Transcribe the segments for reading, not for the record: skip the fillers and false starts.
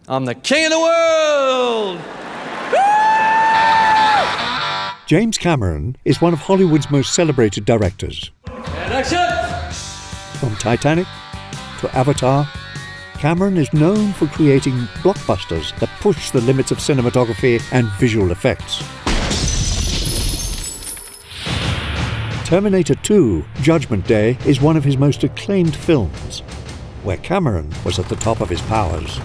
I'm the king of the world! James Cameron is one of Hollywood's most celebrated directors. And action! From Titanic to Avatar, Cameron is known for creating blockbusters that push the limits of cinematography and visual effects. Terminator 2: Judgment Day is one of his most acclaimed films, where Cameron was at the top of his powers,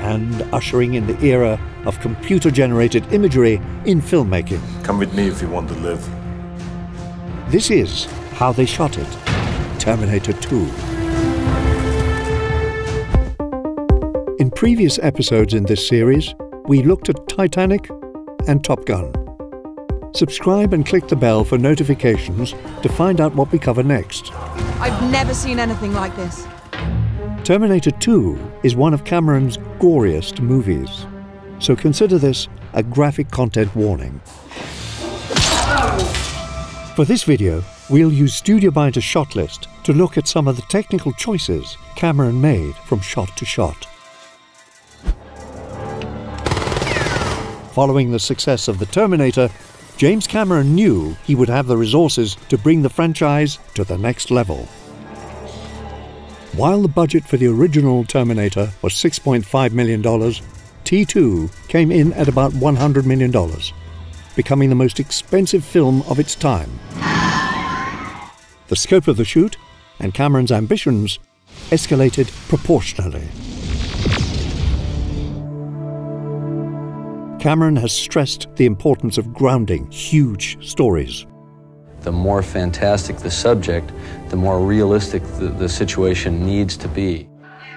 and ushering in the era of computer-generated imagery in filmmaking. Come with me if you want to live. This is how they shot it, Terminator 2. In previous episodes in this series, we looked at Titanic and Top Gun. Subscribe and click the bell for notifications to find out what we cover next. I've never seen anything like this. Terminator 2 is one of Cameron's goriest movies, so consider this a graphic content warning. For this video, we'll use Studio Binder's shot list to look at some of the technical choices Cameron made from shot to shot. Following the success of the Terminator, James Cameron knew he would have the resources to bring the franchise to the next level. While the budget for the original Terminator was $6.5 million, T2 came in at about $100 million, becoming the most expensive film of its time. The scope of the shoot and Cameron's ambitions escalated proportionally. Cameron has stressed the importance of grounding huge stories. The more fantastic the subject, the more realistic the situation needs to be.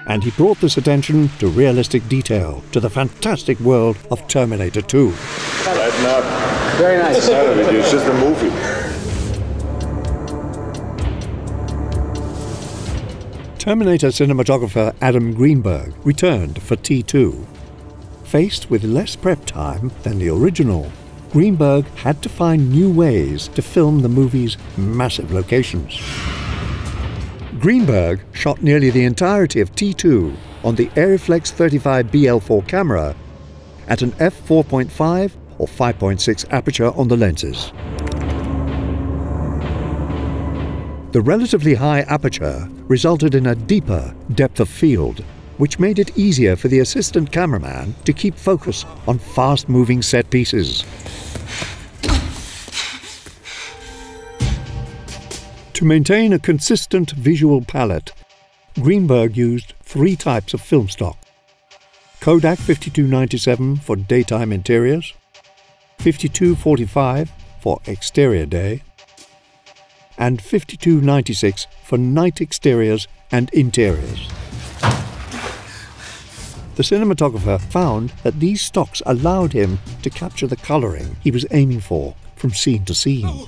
And he brought this attention to realistic detail to the fantastic world of Terminator 2. Lighten up. Very nice. It's just a movie. Terminator cinematographer Adam Greenberg returned for T2. Faced with less prep time than the original, Greenberg had to find new ways to film the movie's massive locations. Greenberg shot nearly the entirety of T2 on the Arriflex 35 BL4 camera at an f4.5 or 5.6 aperture on the lenses. The relatively high aperture resulted in a deeper depth of field, which made it easier for the assistant cameraman to keep focus on fast-moving set pieces. To maintain a consistent visual palette, Greenberg used 3 types of film stock: Kodak 5297 for daytime interiors, 5245 for exterior day, and 5296 for night exteriors and interiors. The cinematographer found that these stocks allowed him to capture the coloring he was aiming for from scene to scene.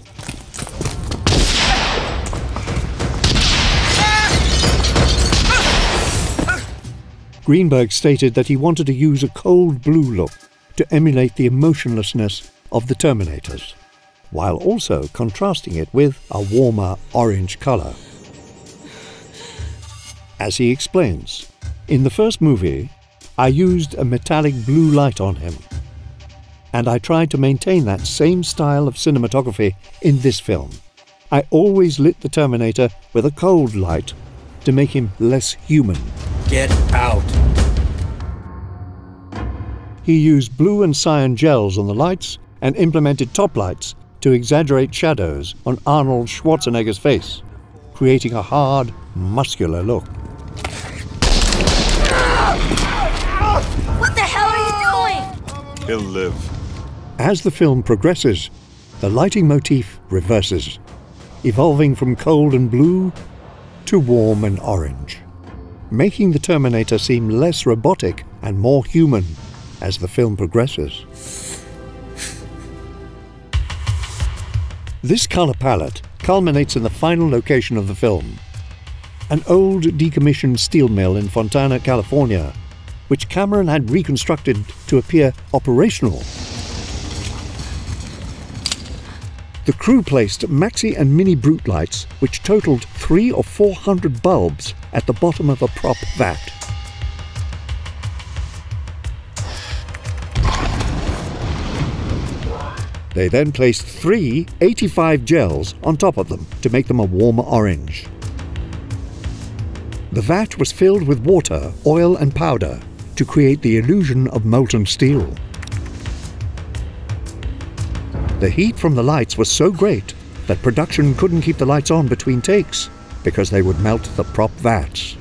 Greenberg stated that he wanted to use a cold blue look to emulate the emotionlessness of the Terminators, while also contrasting it with a warmer orange color. As he explains, in the first movie, I used a metallic blue light on him, and I tried to maintain that same style of cinematography in this film. I always lit the Terminator with a cold light to make him less human. Get out! He used blue and cyan gels on the lights and implemented top lights to exaggerate shadows on Arnold Schwarzenegger's face, creating a hard, muscular look. What the hell are you doing? He'll live. As the film progresses, the lighting motif reverses, evolving from cold and blue to warm and orange, making the Terminator seem less robotic and more human as the film progresses. This color palette culminates in the final location of the film, an old decommissioned steel mill in Fontana, California, which Cameron had reconstructed to appear operational. The crew placed maxi and mini brute lights, which totaled 300 or 400 bulbs at the bottom of a prop vat. They then placed 3 85 gels on top of them to make them a warmer orange. The vat was filled with water, oil and powder to create the illusion of molten steel. The heat from the lights was so great that production couldn't keep the lights on between takes because they would melt the prop vats.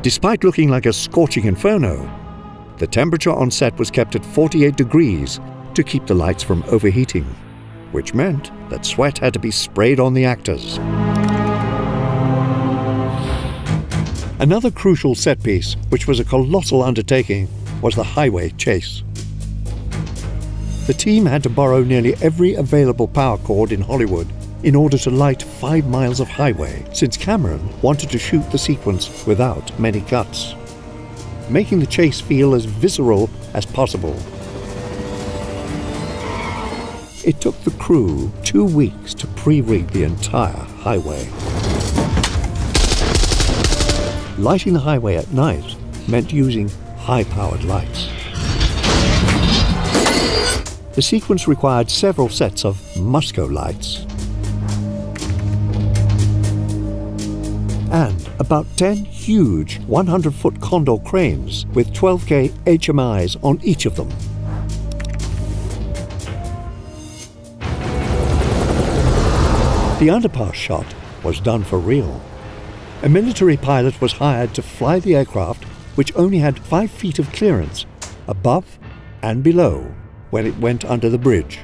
Despite looking like a scorching inferno, the temperature on set was kept at 48 degrees to keep the lights from overheating, which meant that sweat had to be sprayed on the actors. Another crucial set piece, which was a colossal undertaking, was the highway chase. The team had to borrow nearly every available power cord in Hollywood in order to light 5 miles of highway, since Cameron wanted to shoot the sequence without many cuts, making the chase feel as visceral as possible. It took the crew 2 weeks to pre-rig the entire highway. Lighting the highway at night meant using high-powered lights. The sequence required several sets of Musco lights and about 10 huge 100-foot Condor cranes with 12K HMIs on each of them. The underpass shot was done for real. A military pilot was hired to fly the aircraft, which only had 5 feet of clearance above and below when it went under the bridge.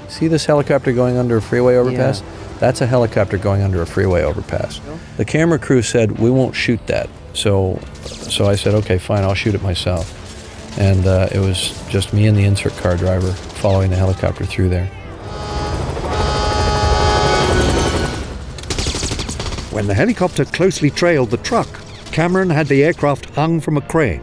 See this helicopter going under a freeway overpass? Yeah. That's a helicopter going under a freeway overpass. The camera crew said, we won't shoot that. So I said, okay, fine, I'll shoot it myself. And it was just me and the insert car driver following the helicopter through there. When the helicopter closely trailed the truck, Cameron had the aircraft hung from a crane.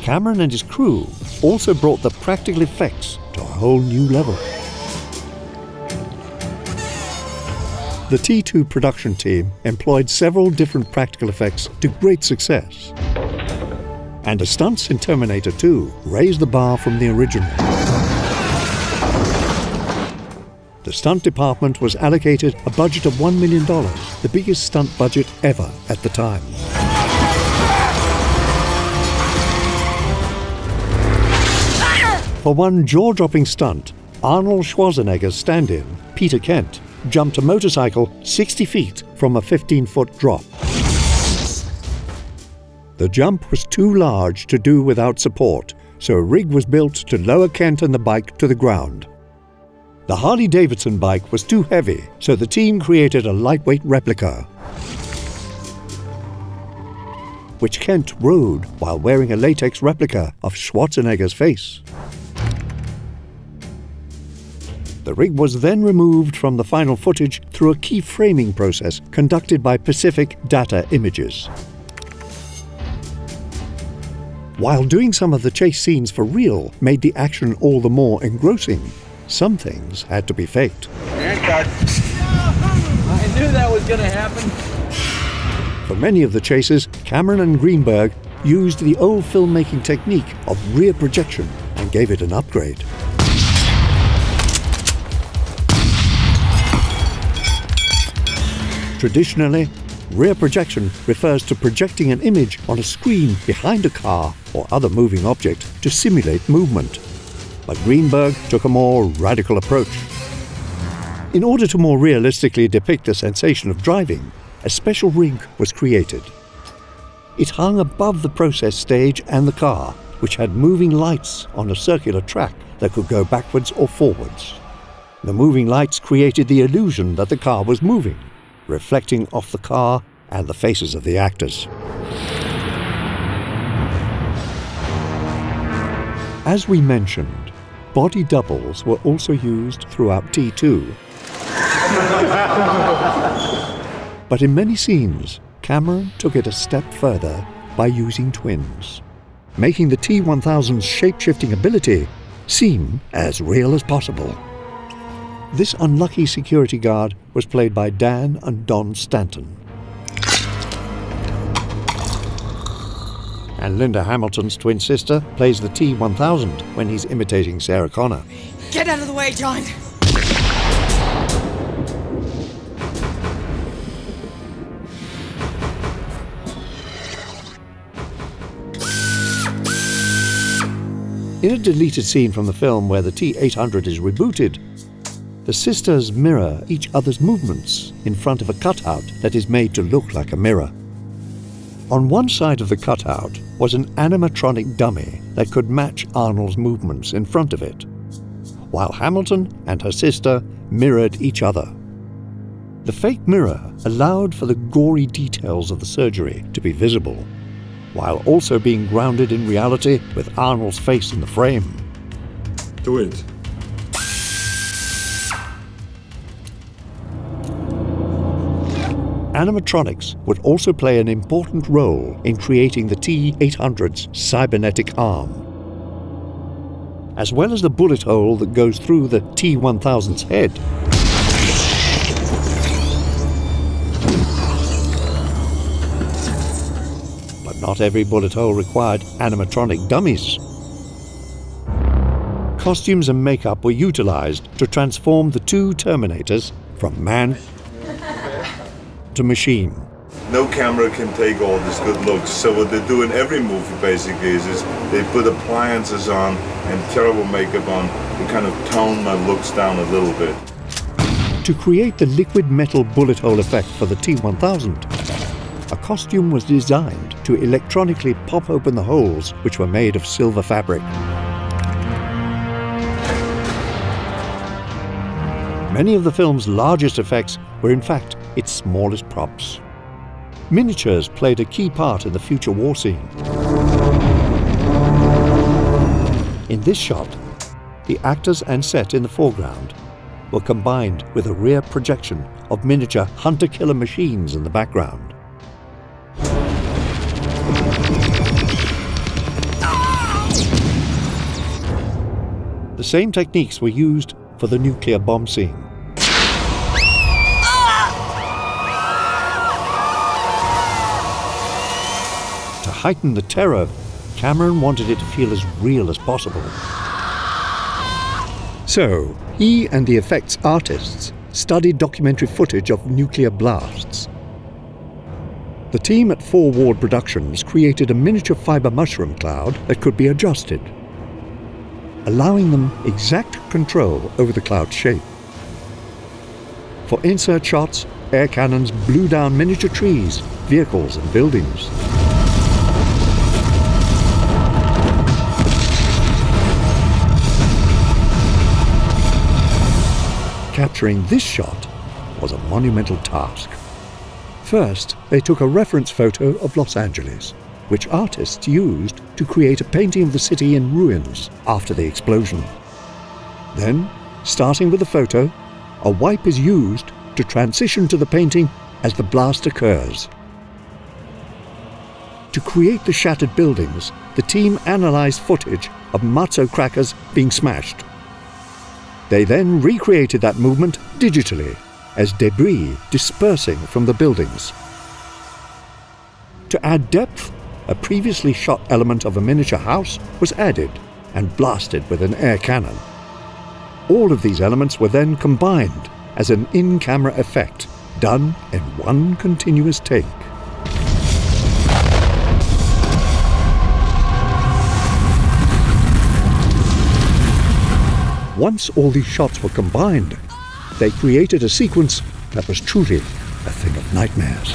Cameron and his crew also brought the practical effects to a whole new level. The T2 production team employed several different practical effects to great success. And the stunts in Terminator 2 raised the bar from the original. The stunt department was allocated a budget of $1 million, the biggest stunt budget ever at the time. For one jaw-dropping stunt, Arnold Schwarzenegger's stand-in, Peter Kent, jumped a motorcycle 60 feet from a 15-foot drop. The jump was too large to do without support, so a rig was built to lower Kent and the bike to the ground. The Harley-Davidson bike was too heavy, so the team created a lightweight replica, which Kent rode while wearing a latex replica of Schwarzenegger's face. The rig was then removed from the final footage through a key framing process conducted by Pacific Data Images. While doing some of the chase scenes for real made the action all the more engrossing, some things had to be faked. I knew that was going to happen. For many of the chases, Cameron and Greenberg used the old filmmaking technique of rear projection and gave it an upgrade. Traditionally, rear projection refers to projecting an image on a screen behind a car or other moving object to simulate movement. But Greenberg took a more radical approach. In order to more realistically depict the sensation of driving, a special rig was created. It hung above the process stage and the car, which had moving lights on a circular track that could go backwards or forwards. The moving lights created the illusion that the car was moving, reflecting off the car and the faces of the actors. As we mentioned, body doubles were also used throughout T2. But in many scenes, Cameron took it a step further by using twins, making the T-1000's shape-shifting ability seem as real as possible. This unlucky security guard was played by Dan and Don Stanton. And Linda Hamilton's twin sister plays the T-1000 when he's imitating Sarah Connor. Get out of the way, John! In a deleted scene from the film where the T-800 is rebooted, the sisters mirror each other's movements in front of a cutout that is made to look like a mirror. On one side of the cutout was an animatronic dummy that could match Arnold's movements in front of it, while Hamilton and her sister mirrored each other. The fake mirror allowed for the gory details of the surgery to be visible, while also being grounded in reality with Arnold's face in the frame. Do it. Animatronics would also play an important role in creating the T-800's cybernetic arm. As well as the bullet hole that goes through the T-1000's head, not every bullet hole required animatronic dummies. Costumes and makeup were utilized to transform the two Terminators from man to machine. No camera can take all these good looks, so what they do in every movie basically is they put appliances on and terrible makeup on to kind of tone my looks down a little bit. To create the liquid metal bullet hole effect for the T-1000, a costume was designed to electronically pop open the holes, which were made of silver fabric. Many of the film's largest effects were in fact its smallest props. Miniatures played a key part in the future war scene. In this shot, the actors and set in the foreground were combined with a rear projection of miniature hunter-killer machines in the background. The same techniques were used for the nuclear bomb scene. To heighten the terror, Cameron wanted it to feel as real as possible. So, he and the effects artists studied documentary footage of nuclear blasts. The team at 4 Ward Productions created a miniature fiber mushroom cloud that could be adjusted, allowing them exact control over the cloud's shape. For insert shots, air cannons blew down miniature trees, vehicles and buildings. Capturing this shot was a monumental task. First, they took a reference photo of Los Angeles, which artists used to create a painting of the city in ruins after the explosion. Then, starting with the photo, a wipe is used to transition to the painting as the blast occurs. To create the shattered buildings, the team analyzed footage of matzo crackers being smashed. They then recreated that movement digitally as debris dispersing from the buildings. To add depth, a previously shot element of a miniature house was added and blasted with an air cannon. All of these elements were then combined as an in-camera effect, done in one continuous take. Once all these shots were combined, they created a sequence that was truly a thing of nightmares.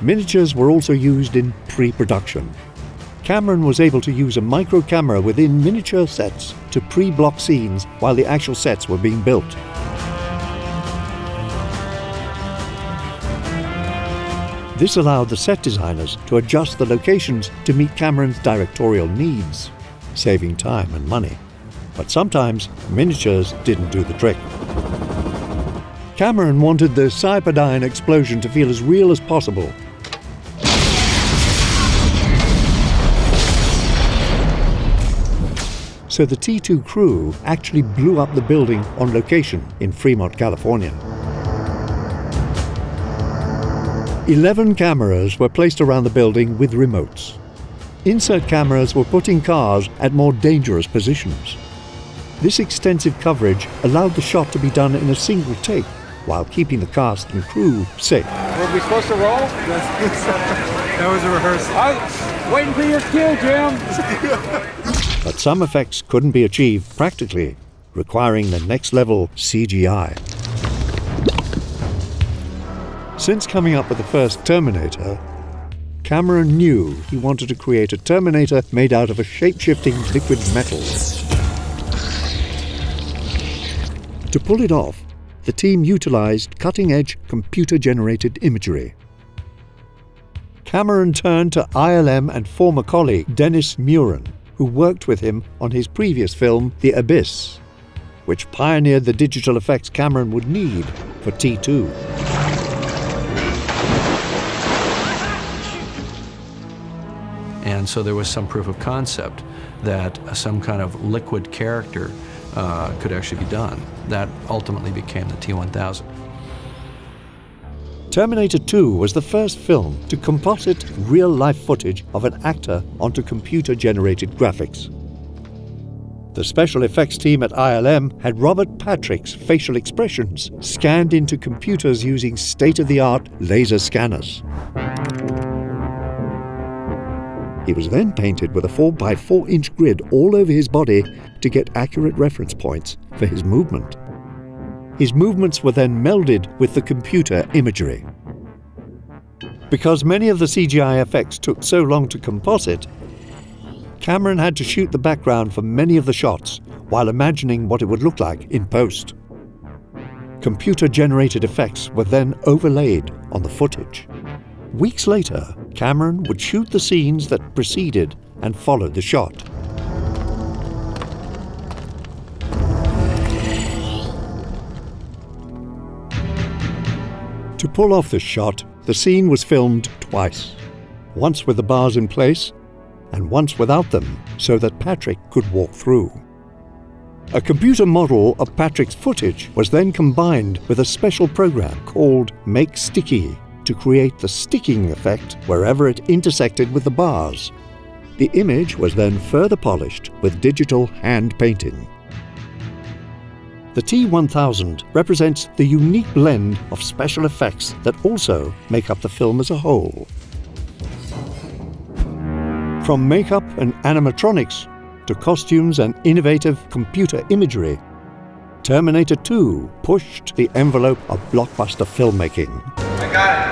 Miniatures were also used in pre-production. Cameron was able to use a micro camera within miniature sets to pre-block scenes while the actual sets were being built. This allowed the set designers to adjust the locations to meet Cameron's directorial needs, saving time and money. But sometimes, miniatures didn't do the trick. Cameron wanted the Cyberdyne explosion to feel as real as possible. so the T2 crew actually blew up the building on location in Fremont, California. 11 cameras were placed around the building with remotes. Insert cameras were put in cars at more dangerous positions. This extensive coverage allowed the shot to be done in a single take, while keeping the cast and crew safe. Were we supposed to roll? That was a rehearsal. I was waiting for your cue, Jim. But some effects couldn't be achieved practically, requiring the next level CGI. Since coming up with the first Terminator, Cameron knew he wanted to create a Terminator made out of a shape-shifting liquid metal. To pull it off, the team utilized cutting-edge computer-generated imagery. Cameron turned to ILM and former colleague Dennis Muren, who worked with him on his previous film, The Abyss, which pioneered the digital effects Cameron would need for T2. And so there was some proof of concept that some kind of liquid character could actually be done. That ultimately became the T-1000. Terminator 2 was the first film to composite real-life footage of an actor onto computer-generated graphics. The special effects team at ILM had Robert Patrick's facial expressions scanned into computers using state-of-the-art laser scanners. He was then painted with a 4x4-inch grid all over his body to get accurate reference points for his movement. His movements were then melded with the computer imagery. Because many of the CGI effects took so long to composite, Cameron had to shoot the background for many of the shots while imagining what it would look like in post. Computer-generated effects were then overlaid on the footage. Weeks later, Cameron would shoot the scenes that preceded and followed the shot. To pull off this shot, the scene was filmed twice, once with the bars in place and once without them, so that Patrick could walk through. A computer model of Patrick's footage was then combined with a special program called Make Sticky to create the sticking effect wherever it intersected with the bars. The image was then further polished with digital hand painting. The T-1000 represents the unique blend of special effects that also make up the film as a whole. From makeup and animatronics to costumes and innovative computer imagery, Terminator 2 pushed the envelope of blockbuster filmmaking. I got it.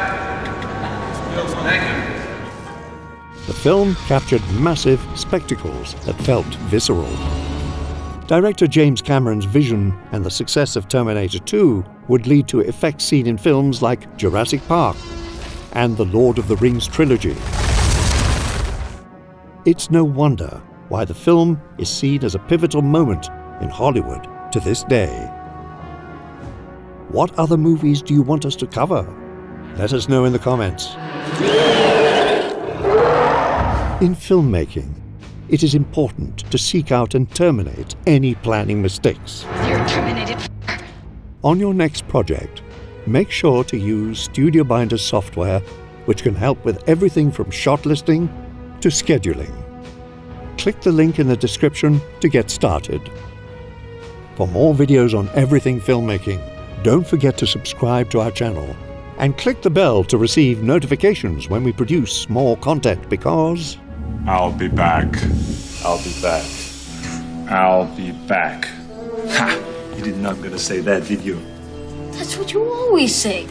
Thank you. The film captured massive spectacles that felt visceral. Director James Cameron's vision and the success of Terminator 2 would lead to effects seen in films like Jurassic Park and the Lord of the Rings trilogy. It's no wonder why the film is seen as a pivotal moment in Hollywood to this day. What other movies do you want us to cover? Let us know in the comments. In filmmaking, it is important to seek out and terminate any planning mistakes. You're terminated. On your next project, make sure to use StudioBinder software, which can help with everything from shot listing to scheduling. Click the link in the description to get started. For more videos on everything filmmaking, don't forget to subscribe to our channel and click the bell to receive notifications when we produce more content, because I'll be back. I'll be back. I'll be back. Ha! You did not gonna say that, did you? That's what you always say.